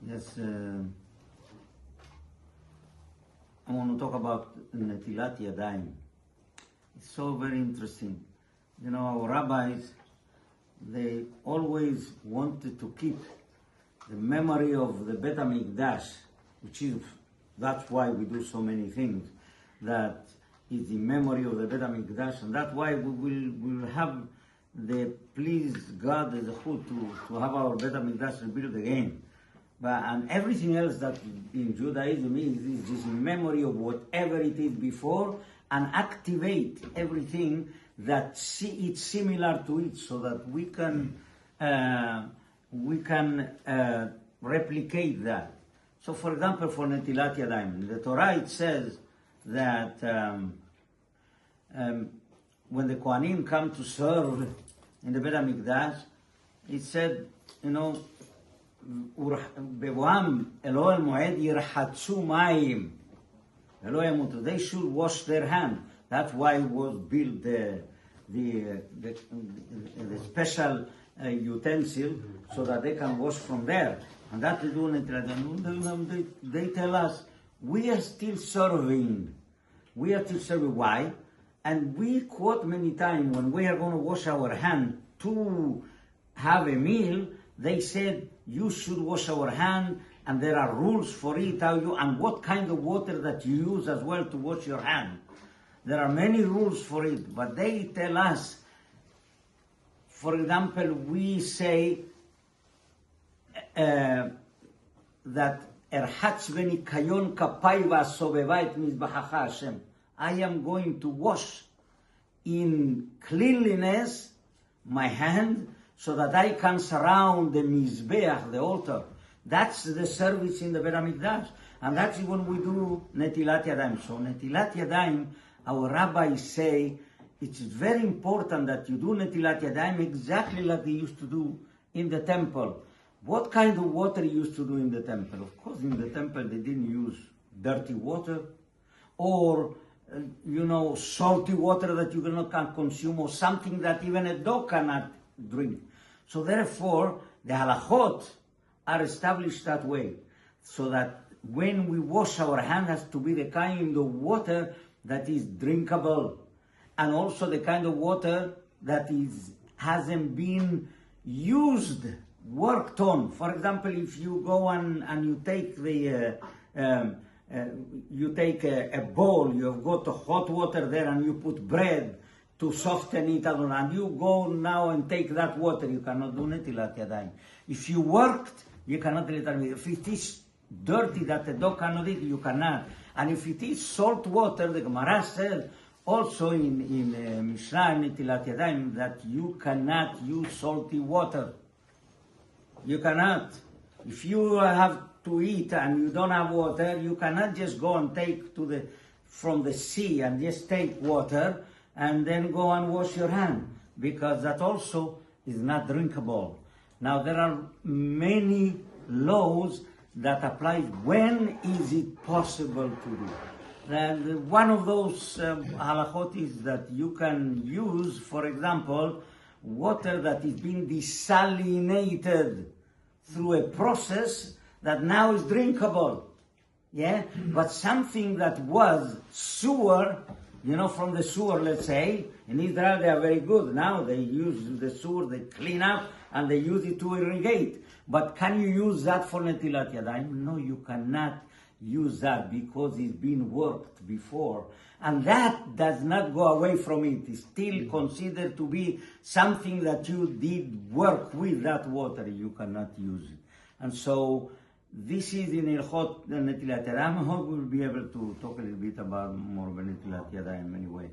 Yes, I want to talk about Netilat Yadayim. It's so very interesting. You know, our rabbis, they always wanted to keep the memory of the Bet HaMikdash, that's why we do so many things, that is the memory of the Bet HaMikdash, and that's why we will have the please God the Zechut to have our Bet HaMikdash rebuilt again. And everything else that in Judaism is this memory of whatever it is before, and activate everything that it's similar to it, so that we can replicate that. So, for example, for Netilat Yadayim, the Torah, it says that when the Kohanim come to serve in the Bet HaMikdash, it said, you know, they should wash their hands. That's why it was built the special utensil, so that they can wash from there. And that is doing it. They tell us we are still serving. Why? And we quote many times when we are going to wash our hand to have a meal. They said you should wash our hand, and there are rules for it, and what kind of water that you use as well to wash your hand. There are many rules for it, but they tell us, for example, we say that Erhatz veni kayon kapai v'asoveva et mizbachacha Hashem. I am going to wash in cleanliness my hand, so that I can surround the Mizbeach, the altar. That's the service in the Bet HaMikdash. And that's when we do Netilat Yadayim. So Netilat Yadayim, our rabbis say, it's very important that you do Netilat Yadayim exactly like they used to do in the temple. What kind of water you used to do in the temple? Of course, in the temple they didn't use dirty water, or salty water that you cannot consume, or something that even a dog cannot drink. So therefore, the halachot are established that way, so that when we wash our hand, has to be the kind of water that is drinkable, and also the kind of water that hasn't been worked on. For example, if you go and you take a bowl, you have got hot water there, and you put bread to soften it, and you go now and take that water, you cannot do Netilat Yadayim. If you worked, you cannot do Netilat Yadayim. If it is dirty that the dog cannot eat, you cannot. And if it is salt water, the Gemara says also in Mishnah Netilat Yadayim that you cannot use salty water. You cannot. If you have to eat and you don't have water, you cannot just go and take from the sea and just take water and then go and wash your hand, because that also is not drinkable. Now, there are many laws that apply. When is it possible to do? And one of those halachot is that you can use, for example, water that is being desalinated through a process that now is drinkable. Yeah? But something that was sewer, from the sewer, let's say, in Israel they are very good. Now they use the sewer, they clean up, and they use it to irrigate. But can you use that for Netilat Yadayim? No, you cannot use that, because it's been worked before. And that does not go away from it. It's still considered to be something that you did work with that water. You cannot use it. And so this is in Ilchot Netilat Yadayim. I hope we'll be able to talk a little bit about more of Netilat Yadayim anyway.